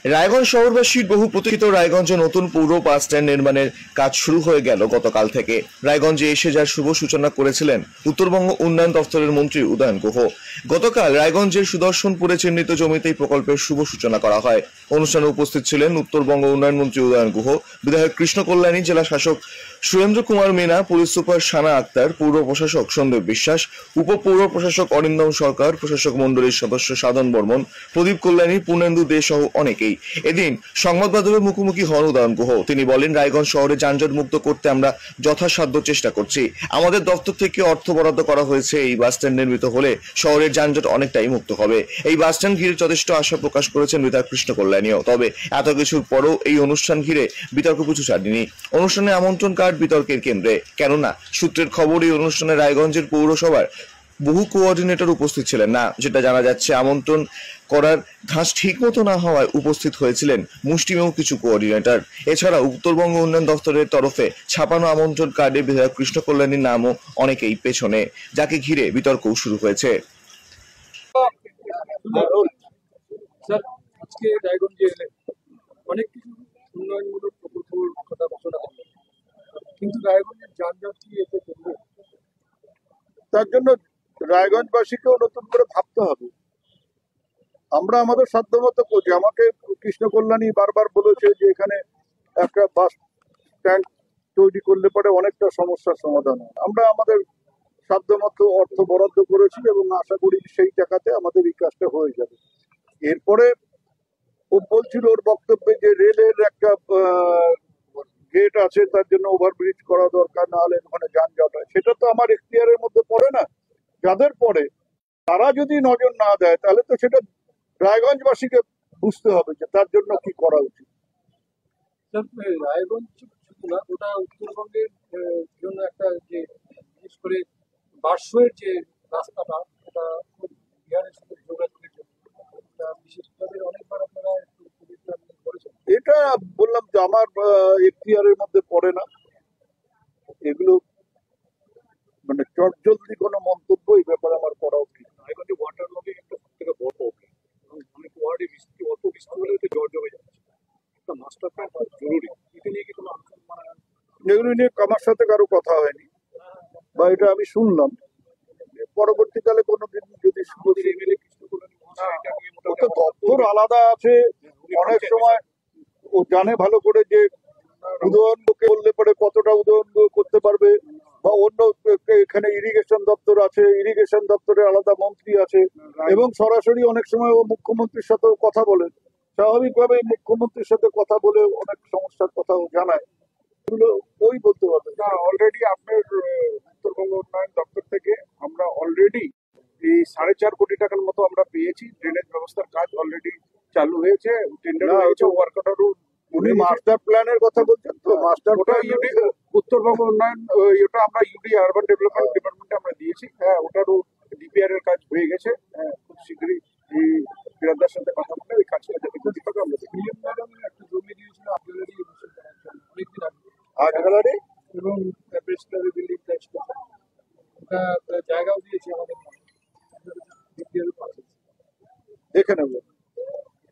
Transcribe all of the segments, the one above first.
রায়গঞ্জ শহরবাসীর বহু প্রতীক্ষিত রায়গঞ্জে নতুন পৌর বাস স্ট্যান্ড নির্মাণের কাজ শুরু হয়ে গেল গতকাল থেকে। রায়গঞ্জে এসে যার শুভ সূচনা করেছিলেন উত্তরবঙ্গ উন্নয়ন দফতরের মন্ত্রী উদয়ন গুহ। গতকাল রায়গঞ্জের সুদর্শনপুরে চিহ্নিত জমিতেই প্রকল্পের শুভ সূচনা করা হয়। অনুষ্ঠানে উপস্থিত ছিলেন উত্তরবঙ্গ উন্নয়ন মন্ত্রী উদয়ন গুহ, বিধায়ক কৃষ্ণ কল্যাণী, জেলা শাসক সুরেন্দ্র কুমার মিনা, পুলিশ সুপার সানা আক্তার, পৌর প্রশাসক সন্দীপ বিশ্বাস, উপপৌর প্রশাসক অরিন্দম সরকার, প্রশাসক মন্ডলীর সদস্য সাধন বর্মন, প্রদীপ কল্যাণী, পূর্ণেন্দু দে সহ অনেকেই। এদিন সংবাদ মাধ্যমের মুখোমুখি হন উদয়ন গুহ। তিনি বলেন, রায়গঞ্জ শহরে যানজট মুক্ত করতে আমরা যথাসাধ্য চেষ্টা করছি। আমাদের দপ্তর থেকে অর্থ বরাদ্দ করা হয়েছে। এই বাস স্ট্যান্ড নির্মিত হলে শহরের যানজট অনেকটাই মুক্ত হবে। এই বাস স্ট্যান্ড ঘিরে যথেষ্ট আশা প্রকাশ করেছেন বিধায়ক কৃষ্ণ কল্যাণীও। তবে এত কিছুর পরও এই অনুষ্ঠান ঘিরে বিতর্ক পিছু ছাড়েনি। অনুষ্ঠানে আমন্ত্রণ কার্ড বিতর্কের কেন্দ্রে, কেননা সূত্রের খবর এই অনুষ্ঠানে রায়গঞ্জের পৌরসভার বহু কোঅর্ডিনেটর উপস্থিত ছিলেন না। যেটা জানা যাচ্ছে, আমন্ত্রণ করার ঘাস ঠিক মতো না হওয়ায় উপস্থিত হয়েছিলেন মুষ্টিমেয় কিছু কোঅর্ডিনেটর। এছাড়া উত্তরবঙ্গ উন্নয়ন দফতরের তরফে ছাপানো আমন্ত্রণ কার্ডে বিধায়ক কৃষ্ণ কল্যাণীর নামও অনেকেই পেছনে, যাকে ঘিরে বিতর্কও শুরু হয়েছে। আজকে রায়গঞ্জে এলে অনেক কিছু উন্নয়নমূলক প্রকল্পের কথা ঘোষণা করলেন, কিন্তু রায়গঞ্জের যানজট কি এতে করবে? তার জন্য রায়গঞ্জবাসীকেও নতুন করে ভাবতে হবে। আমরা আমাদের সাধ্যমতো করছি। আমাকে কৃষ্ণ কল্যাণী বারবার বলেছে যে এখানে একটা বাস স্ট্যান্ড তৈরি করলে পরে অনেকটা সমস্যার সমাধান হয়। আমরা আমাদের সাধ্যমতো অর্থ বরাদ্দ করেছি এবং আশা করি সেই টাকাতে আমাদের এই কাজটা হয়ে যাবে। এরপরে ও বলছিল ওর বক্তব্যে যে রেলের একটা গেট আছে, তার জন্য ওভারব্রিজ করা দরকার, না হলে ওখানে যানজট হয়। সেটা তো আমার এখতিয়ারের মধ্যে পড়ে না। যাদের পড়ে তারা যদি নজর না দেয়, তাহলে তো সেটা রায়গঞ্জবাসীকে বুঝতে হবে যে তার জন্য কি করা উচিত। রায়গঞ্জ শুধু না, গোটা উত্তরবঙ্গের জন্য একটা যে বিশেষ করে বারশোয়ের যে রাস্তাটা, এটা বিহারের সাথে যোগাযোগের জন্য বিশেষভাবে অনেকবার আপনারা করেছেন। এটা বললাম যে আমার এখতিয়ারের মধ্যে পড়ে না। এগুলো মানে চটজলদি কোনো মন্তব্য এই ব্যাপারে আমার করা উচিত। রায়গঞ্জে ওয়াটার লগে একটা সব থেকে বড় প্রবলেম, অনেক ওয়ার্ডে বৃষ্টি, অল্প বৃষ্টি হলে জল জমে যাচ্ছে। একটা মাস্টার প্ল্যান জরুরি। এটা নিয়ে কি কোনো আলোচনা? এগুলো নিয়ে আমার সাথে কারো কথা হয়নি, বা এটা আমি শুনলাম। পরবর্তীকালে কোনো দিন যদি দপ্তর আলাদা আছে, অনেক সময় ও জানে ভালো করে যে উদয়নকে বললে পরে কতটা উদয়ন করতে পারবে, বা অন্য এখানে ইরিগেশন দপ্তর আছে, ইরিগেশন দপ্তরে আলাদা মন্ত্রী আছে, এবং সরাসরি অনেক সময় ও মুখ্যমন্ত্রীর সাথেও কথা বলে। স্বাভাবিকভাবে মুখ্যমন্ত্রীর সাথে কথা বলে অনেক সমস্যার কথাও জানায়। এগুলো ওই বলতে পারবে না। অলরেডি আপনার উত্তরবঙ্গ উন্নয়ন দপ্তর থেকে আমরা অলরেডি এই 4.5 কোটি টাকার মতো আমরা পেয়েছি। ড্রেনেজ ব্যবস্থার কাজ অলরেডি চালু হয়েছে, টেন্ডার হয়েছে, ওয়ার্ক অর্ডারও। উনি মাস্টার প্ল্যানের কথা বলছেন তো? মাস্টার প্ল্যান উত্তরবঙ্গ উন্নয়ন, এটা আমরা ইউডি আরবান ডেভেলপমেন্ট ডিপার্টমেন্টে আমরা দিয়েছি। হ্যাঁ, ওটারও ডিপিআর এর কাজ হয়ে গেছে। হ্যাঁ, খুব শীঘ্রই এই বিরাটদার সাথে কথা বলে ওই কাজটা যাতে করতে পারে আমরা দেখি। একটা জমি দিয়েছিল আর্টিলারি অনেকদিন আগে, আর্টিলারি এবং প্রেস ক্লাবের বিল্ডিং কাজ করছে, ওটা জায়গাও দিয়েছে আমাদের দেখে নেব।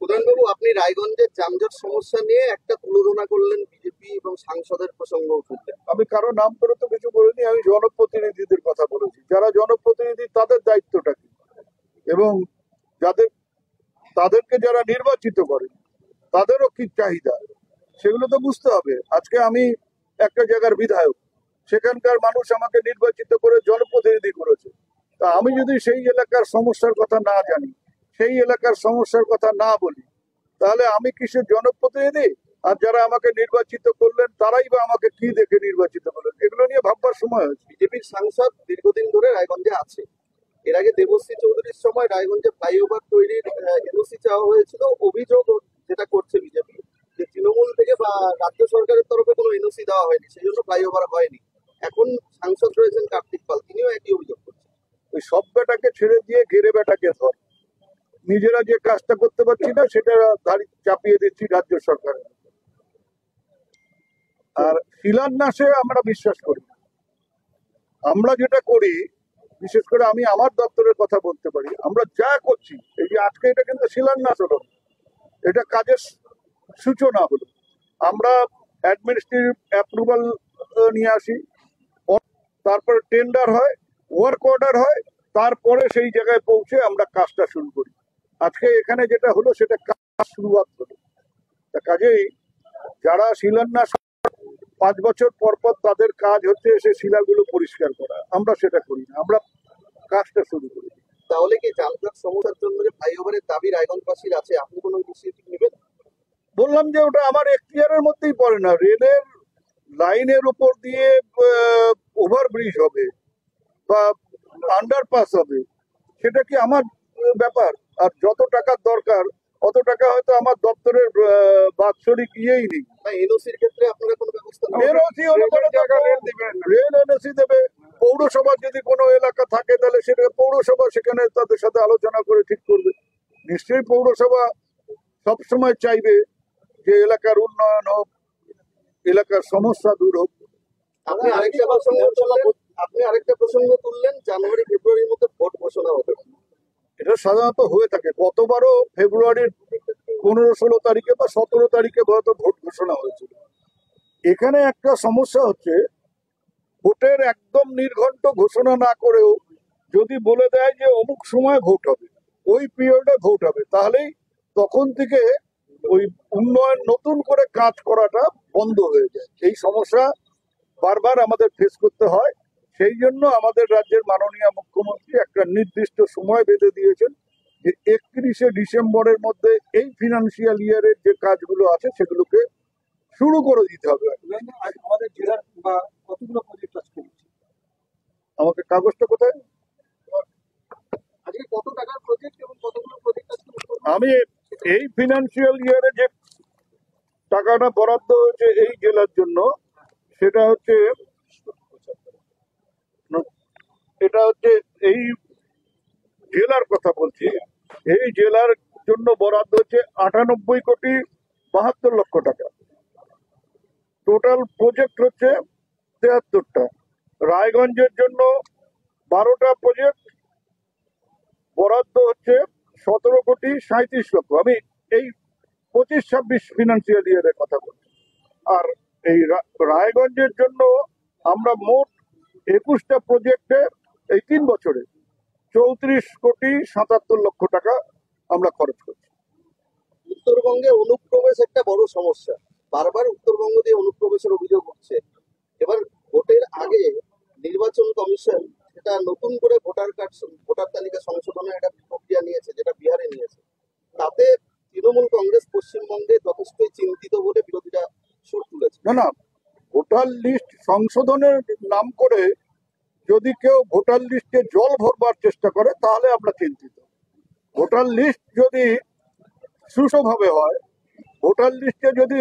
প্রধানবাবু, আপনি রায়গঞ্জের যানজট সমস্যা নিয়ে একটা তুলনা করলেন বিজেপি এবং সাংসদের প্রসঙ্গ উঠলেন। আমি কারো নাম করে তো কিছু বলিনি, আমি জনপ্রতিনিধিদের কথা বলেছি। যারা জনপ্রতিনিধি তাদের দায়িত্বটা কি, এবং তাদেরকে যারা নির্বাচিত করে তাদেরও কি চাহিদা, সেগুলো তো বুঝতে হবে। আজকে আমি একটা জায়গার বিধায়ক, সেখানকার মানুষ আমাকে নির্বাচিত করে জনপ্রতিনিধি করেছে। তা আমি যদি সেই এলাকার সমস্যার কথা না জানি, সেই এলাকার সমস্যার কথা না বলি, তাহলে আমি কিসের জনপ্রতিনিধি? আর যারা আমাকে নির্বাচিত করলেন তারাই বা আমাকে কি দেখে নির্বাচিত করলেন? এগুলো নিয়ে ভাববার সময় হয়েছে। বিজেপির সাংসদ দীর্ঘদিন ধরে রায়গঞ্জে আছে। এর আগে দেবশ্রী চৌধুরীর সময় রায়গঞ্জে ফ্লাইওভার তৈরির এনওসি চাওয়া হয়েছিল। অভিযোগ যেটা করছে বিজেপি, যে তৃণমূল থেকে বা রাজ্য সরকারের তরফে কোনো এনওসি দেওয়া হয়নি, সেই জন্য ফ্লাইওভার হয়নি। এখন সাংসদ রয়েছেন কার্তিক পাল, তিনিও একই অভিযোগ করছেন। ওই সব বেটাকে ছেড়ে দিয়ে গেড়ে বেটাকে ধর। নিজেরা যে কাজটা করতে পারছি না সেটা চাপিয়ে দিচ্ছি রাজ্য সরকারের। আর শিলান্যাসে আমরা বিশ্বাস করি। আমরা যেটা করি, বিশেষ করে আমি আমার দপ্তরের কথা বলতে পারি, আমরা যা করছি, এই যে আজকে এটা কিন্তু শিলান্যাস হলো, এটা কাজের সূচনা হলো। আমরা অ্যাডমিনিস্ট্রেটিভ অ্যাপ্রুভাল নিয়ে আসি, তারপরে টেন্ডার হয়, ওয়ার্ক অর্ডার হয়, তারপরে সেই জায়গায় পৌঁছে আমরা কাজটা শুরু করি। আজকে এখানে যেটা হলো সেটা কাজ শুরুয়াত হলো। তা কাজেই যারা শিলান্যাস 5 বছর পর পর তাদের কাজ হচ্ছে সে শিলাগুলো পরিষ্কার করা, আমরা সেটা করি না, আমরা কাজটা শুরু করি। তাহলে কি যানজট সমস্যার জন্য যে ফ্লাইওভারের দাবি রায়গঞ্জবাসীর আছে, আপনি কোনো ইনিশিয়েটিভ নেবেন? বললাম যে ওটা আমার এখতিয়ারের মধ্যেই পড়ে না। রেলের লাইনের উপর দিয়ে ওভারব্রিজ হবে বা আন্ডারপাস হবে, সেটা কি আমার ব্যাপার? আর যত টাকার দরকার অত টাকা হয়তো আমার দপ্তরের বাৎসরিক ইয়েই নেই। না, এনওসির ক্ষেত্রে আপনারা কোনো ব্যবস্থা নেবেন? এনওসি অনুপাতে রেল এনওসি দেবে। পৌরসভার যদি কোনো এলাকা থাকে তাহলে সেটা পৌরসভা সেখানে তাদের সাথে আলোচনা করে ঠিক করবে। নিশ্চয়ই পৌরসভা সবসময় চাইবে যে এলাকার উন্নয়ন হোক, এলাকার সমস্যা দূর হোক। আপনি আরেকটা প্রসঙ্গ তুললেন, জানুয়ারি ফেব্রুয়ারির মধ্যে ভোট ঘোষণা হবে। এটা সাধারণত হয়ে থাকে, গতবারও ফেব্রুয়ারির 15-16 তারিখে বা 17 তারিখে হয়তো ভোট ঘোষণা হয়েছিল। এখানে একটা সমস্যা হচ্ছে, ভোটের একদম নির্ঘণ্ট ঘোষণা না করেও যদি বলে দেয় যে অমুক সময় ভোট হবে, ওই পিরিয়ডে ভোট হবে, তাহলেই তখন থেকে ওই উন্নয়ন নতুন করে কাজ করাটা বন্ধ হয়ে যায়। এই সমস্যা বারবার আমাদের ফেস করতে হয়। সেই জন্য আমাদের রাজ্যের মাননীয় মুখ্যমন্ত্রী একটা নির্দিষ্ট সময় বেঁধে দিয়েছেন যে 31শে ডিসেম্বরের মধ্যে এই ফিনান্সিয়াল ইয়ারের যে কাজগুলো আছে সেগুলোকে শুরু করে দিতে হবে। আমাদের জেলার বা কতগুলো প্রজেক্ট আজকে হচ্ছে? আমাকে কাগজটা কোথায়? আজকে কত টাকার প্রজেক্ট এবং কতগুলো প্রজেক্ট আজকে আমি এই ফিনান্সিয়াল ইয়ারে যে টাকাটা বরাদ্দ হয়েছে এই জেলার জন্য, সেটা হচ্ছে এই জেলার কথা বলছি। এই জেলার জন্য বরাদ্দ হচ্ছে 98,72,72 টাকা। টোটাল প্রজেক্ট হচ্ছে 73টা। রায়গঞ্জের জন্য 12টা প্রজেক্ট, বরাদ্দ হচ্ছে 17,37,00,000। আমি এই 25-26 ফিনান্সিয়াল ইয়ারের কথা বলছি। আর এই রায়গঞ্জের জন্য আমরা মোট 21টা প্রজেক্টে এই 3 বছরে 34,77,00,000 টাকা আমরা খরচ করছি। উত্তরবঙ্গে অনুপ্রবেশ একটা বড় সমস্যা, বারবার উত্তরবঙ্গ দিয়ে অনুপ্রবেশের অভিযোগ উঠছে। এবার ভোটের আগে নির্বাচন কমিশন এটা নতুন করে ভোটার তালিকা সংশোধনের একটা প্রক্রিয়া নিয়েছে, যেটা বিহারে নিয়েছে। তাতে তৃণমূল কংগ্রেস পশ্চিমবঙ্গে যথেষ্টই চিন্তিত বলে বিরোধীরা সুর তুলেছে। না, ভোটার লিস্ট সংশোধনের নাম করে যদি কেউ ভোটার লিস্টে জল ভরবার চেষ্টা করে তাহলে আমরা চিন্তিত। ভোটার লিস্ট যদি সুষ্ঠুভাবে হয়, ভোটার লিস্টে যদি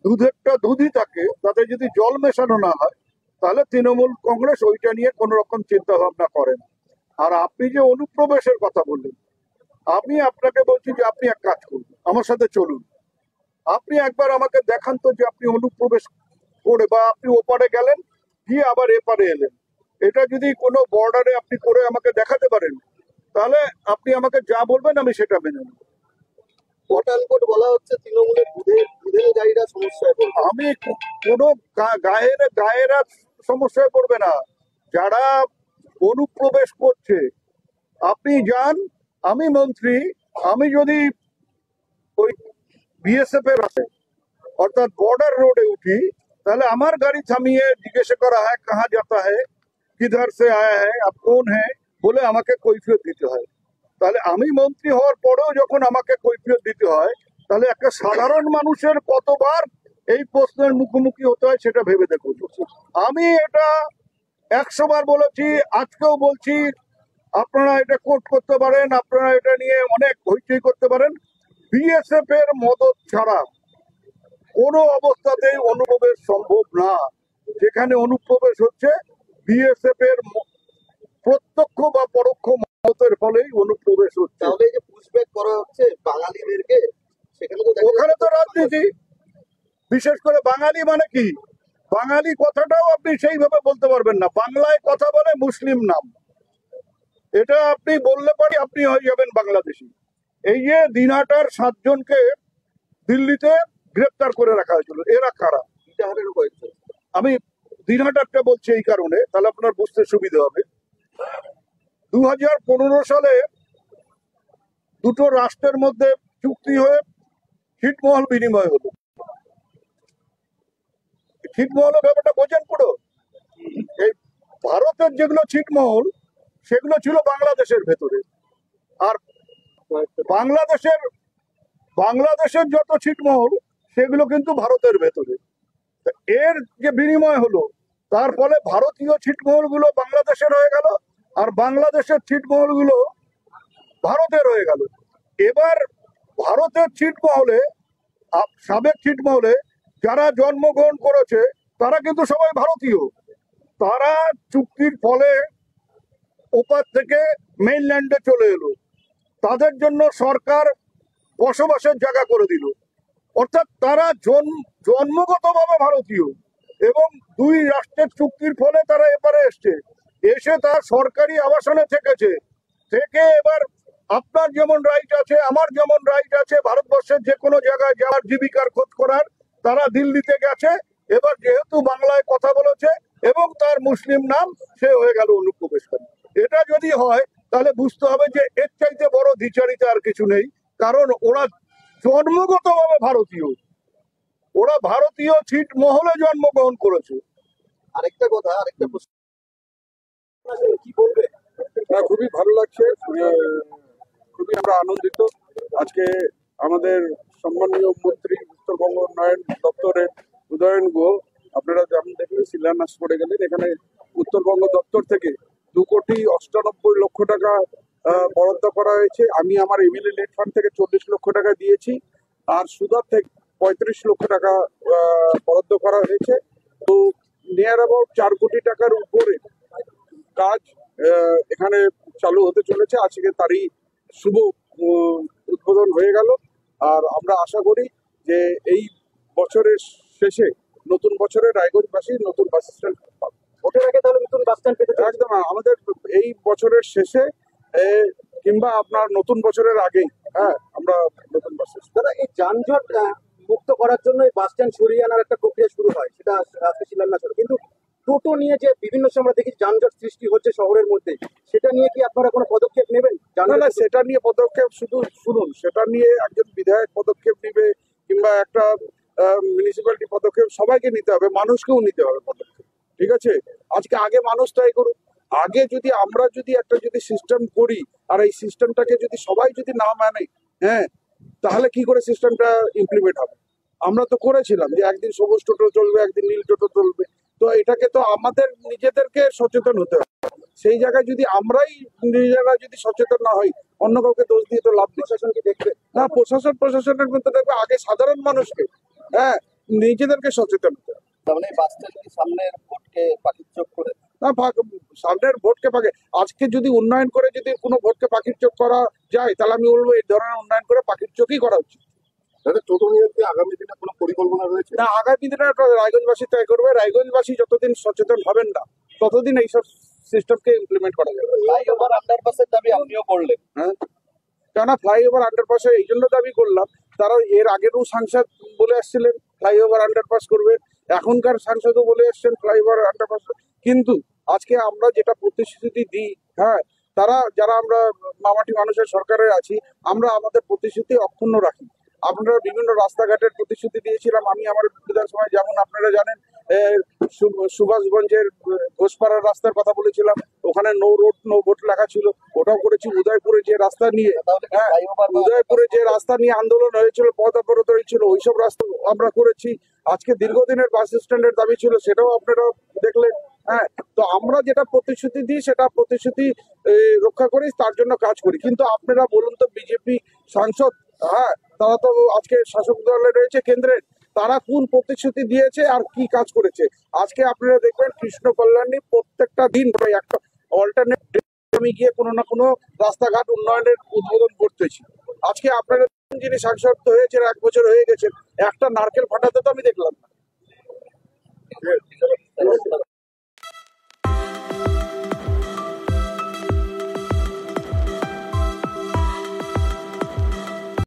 দুধেরটা দুধই থাকে, তাতে যদি জল মেশানো না হয়, তাহলে তৃণমূল কংগ্রেস ওইটা নিয়ে কোন রকম চিন্তা ভাবনা করে না। আর আপনি যে অনুপ্রবেশের কথা বললেন, আমি আপনাকে বলছি যে আপনি এক কাজ করুন, আমার সাথে চলুন। আপনি একবার আমাকে দেখান তো যে আপনি অনুপ্রবেশ করে বা আপনি ওপারে গেলেন গিয়ে আবার এপারে এলেন। এটা যদি কোনো বর্ডারে আপনি করে আমাকে দেখাতে পারেন, তাহলে আপনি আমাকে যা বলবেন আমি সেটা মেনে নেব। কোট বলা হচ্ছে তৃণমূলের দুধের গাড়িরা সমস্যায় পড়বে। আমি কোনো গায়েরা সমস্যায় পড়বে না। যারা অনুপ্রবেশ করছে, আপনি যান, আমি মন্ত্রী, আমি যদি ওই বিএসএফ এর আছে অর্থাৎ বর্ডার রোডে উঠি, তাহলে আমার গাড়ি থামিয়ে জিজ্ঞেস করা হয় কাহা যাতা है, কিধার সে আয়া है, আপ কোন है, বলে আমাকে কৈফিয়ত দিতে হয়। তাহলে আমি মন্ত্রী হওয়ার পরেও যখন আমাকে কৈফিয়ত দিতে হয়, তাহলে একটা সাধারণ মানুষের কতবার এই প্রশ্নের মুখোমুখি হতে হয় সেটা ভেবে দেখুন। আমি এটা 100 বার বলেছি, আজকেও বলছি। আপনারা এটা কোর্ট করতে পারেন, আপনারা এটা নিয়ে অনেক হইচই করতে পারেন। বিএসএফ এর মদত ছাড়া কোনো অবস্থাতেই অনুপ্রবেশ সম্ভব না। যেখানে অনুপ্রবেশ হচ্ছে বিএসএফ এর প্রত্যক্ষ বা পরোক্ষ মদতের ফলেই অনুপ্রবেশ হচ্ছে। তাহলে এই যে পুশব্যাক করা হচ্ছে বাঙালিদেরকে, সেখানে তো ওখানে তো রাজনীতি। বিশেষ করে বাঙালি মানে কি, বাঙালি কথাটাও আপনি সেইভাবে বলতে পারবেন না। বাংলায় কথা বলে মুসলিম নাম, এটা আপনি বললে পারি আপনি হয়ে যাবেন বাংলাদেশি। এই যে দিনহাটার 7 জনকে দিল্লিতে গ্রেপ্তার করে রাখা হয়েছিল। এরা কারা? ইটাহারেরও কয়েকজন। আমি দিনহাটারটা বলছি এই কারণে, তাহলে আপনার বুঝতে সুবিধা হবে। 2015 সালে দুটো রাষ্ট্রের মধ্যে চুক্তি হয়ে ছিটমহল বিনিময় হলো। ছিটমহলের ব্যাপারটা বোঝেন পুরো? এই ভারতের যেগুলো ছিটমহল সেগুলো ছিল বাংলাদেশের ভেতরে, আর বাংলাদেশের যত ছিটমহল সেগুলো কিন্তু ভারতের ভেতরে। তা এর যে বিনিময় হলো তার ফলে ভারতীয় ছিটমহল গুলো বাংলাদেশের হয়ে গেল, আর বাংলাদেশের ছিটমহল গুলো ভারতের হয়ে গেল। এবার ভারতের ছিটমহলে, সাবেক ছিটমহলে যারা জন্মগ্রহণ করেছে তারা কিন্তু সবাই ভারতীয়। তারা চুক্তির ফলে ওপার থেকে মেইনল্যান্ডে চলে এলো, তাদের জন্য সরকার বসবাসের জায়গা করে দিল। অর্থাৎ তারা জন্মগতভাবে ভারতীয়, এবং দুই রাষ্ট্রের চুক্তির ফলে তারা এপারে এসে তার সরকারি আবাসনে থেকে এবার আপনার যেমন রাইট আছে, আমার যেমন রাইট আছে ভারতবর্ষের যে কোনো জায়গায় যাওয়ার, জীবিকার খোঁজ করার, তারা দিল্লিতে গেছে। এবার যেহেতু বাংলায় কথা বলেছে এবং তার মুসলিম নাম, সে হয়ে গেল অনুপ্রবেশকারী। এটা যদি হয় তাহলে বুঝতে হবে যে এর চাইতে বড় দ্বিচারিতা আর কিছু নেই, কারণ ওরা জন্মগতভাবে ভারতীয়, ওরা ভারতীয় ছিটমহলে জন্মগ্রহণ করেছে। আরেকটা প্রশ্ন, কি বলবে? খুবই ভালো লাগছে, খুবই আমরা আনন্দিত। আজকে আমাদের সম্মানীয় মন্ত্রী উত্তরবঙ্গ উন্নয়ন দপ্তরের উদয়ন গুহ, আপনারা যেমন দেখলেন শিলান্যাস করে গেলেন। এখানে উত্তরবঙ্গ দপ্তর থেকে 2,98,00,000 টাকা বরাদ্দ করা হয়েছে। আমি আমার এমএলএ নেট ফান্ড থেকে 40 লক্ষ টাকা দিয়েছি, আর সুদার থেকে 35 লক্ষ টাকা বরাদ্দ করা হয়েছে। তো নিয়ার অ্যাবাউট 4 কোটি টাকার উপরে কাজ এখানে চালু হতে চলেছে। আজকে তারই শুভ উদ্বোধন হয়ে গেল, আর আমরা আশা করি যে এই বছরের শেষে, নতুন বছরে রায়গঞ্জবাসী নতুন বাস স্ট্যান্ড পাবে। ভোটের আগে তাহলে নতুন বাস স্ট্যান্ড পেতে চান? একদম, আমাদের এই বছরের শেষে কিংবা আপনার নতুন বছরের আগেই আমরা নতুন বাস স্ট্যান্ড। দাদা, এই যানজট মুক্ত করার জন্য এই বাস স্ট্যান্ড সরিয়ে আনার একটা প্রক্রিয়া শুরু হয়, সেটা আজকে শিলান্যাস হলো। কিন্তু টোটো নিয়ে যে বিভিন্ন সময় দেখি যানজট সৃষ্টি হচ্ছে শহরের মধ্যে, সেটা নিয়ে কি আপনারা কোনো পদক্ষেপ নেবেন? না, সেটা নিয়ে পদক্ষেপ শুধু শুনুন, সেটা নিয়ে একজন বিধায়ক পদক্ষেপ নিবে কিংবা একটা মিউনিসিপ্যালিটি পদক্ষেপ, সবাইকে নিতে হবে, মানুষকেও নিতে হবে পদক্ষেপ। ঠিক আছে, আগে মানুষ তাই করুক। আগে যদি আমরা একটা সিস্টেম করি, আর এই সিস্টেমটাকে যদি সবাই যদি না মানে, তাহলে কি করে সিস্টেমটা ইমপ্লিমেন্ট হবে? আমরা তো করেছিলাম যে একদিন সবুজ টোটো চলবে, একদিন নীল টোটো চলবে। তো এটাকে তো আমাদের নিজেদেরকে সচেতন হতে হবে। সেই জায়গায় যদি আমরাই নিজেরা যদি সচেতন না হই, অন্য কাউকে দোষ দিয়ে তো লাভ নেই। প্রশাসন কি দেখবে? না, প্রশাসনের মধ্যে দেখবে আগে সাধারণ মানুষকে, নিজেদেরকে সচেতন হতে হবে। তার মানে বাস স্ট্যান্ড কি সামনের ভোটকে পাখির চোখ করে? না, সামনের ভোটকে পাকে, আজকে যদি উন্নয়ন করে যদি কোনো ভোটকে পাখির চোখ করা যায়, তাহলে আমি বলবো এই ধরনের উন্নয়ন করে পাখির চোখই করা উচিত। টোটো নিয়ে আগামী দিনে কোনো পরিকল্পনা রয়েছে? না, আগামী দিনে রায়গঞ্জবাসী তৈরি করবে। রায়গঞ্জবাসী যতদিন সচেতন হবেন না, ততদিন এইসব সিস্টেমকে ইমপ্লিমেন্ট করা যাবে। ফ্লাইওভার আন্ডারপাসের দাবি আপনিও করলেন। কেননা ফ্লাইওভার আন্ডারপাসে এই জন্য দাবি করলাম, তারা এর আগেরও সাংসদ বলে আসছিলেন ফ্লাইওভার আন্ডারপাস করবে, এখনকার সাংসদও বলে আসছেন ফ্লাইওভার আন্ডারপাস। কিন্তু আজকে আমরা যেটা প্রতিশ্রুতি দিই, যারা আমরা মামাটি মানুষের সরকারে আছি, আমরা আমাদের প্রতিশ্রুতি অক্ষুণ্ণ রাখি। আপনারা বিভিন্ন রাস্তাঘাটের প্রতিশ্রুতি দিয়েছিলাম। আমি আমার বিধানসভায়, যেমন আপনারা জানেন, সুভাষগঞ্জের ঘোষপাড়ার রাস্তার কথা বলেছিলাম, ওখানে নো রোড নো ভোট লেখা ছিল, ওটাও করেছি। উদয়পুরে যে রাস্তা নিয়ে আন্দোলন হয়েছিল, পথ অবরোধ হয়েছিল, ওইসব রাস্তা আমরা করেছি। আজকে দীর্ঘদিনের বাস স্ট্যান্ডের দাবি ছিল, সেটাও আপনারা দেখলেন। তো আমরা যেটা প্রতিশ্রুতি দিই, সেটা প্রতিশ্রুতি রক্ষা করি, তার জন্য কাজ করি। কিন্তু আপনারা বলুন তো, বিজেপি সাংসদ, তারা তো আজকে শাসক দলে রয়েছে কেন্দ্রের, তারা কোন প্রতিশ্রুতি দিয়েছে আর কি কাজ করেছে? আজকে আপনারা দেখবেন কৃষ্ণ কল্যাণী প্রত্যেকটা দিন একটা অল্টারনেট আমি গিয়ে কোনো না কোনো রাস্তাঘাট উন্নয়নের উদ্বোধন করতেছি। আজকে আপনারা যিনি সাংসদ হয়েছেন, 1 বছর হয়ে গেছে, একটা নারকেল ফাটাতে তো আমি দেখলাম না।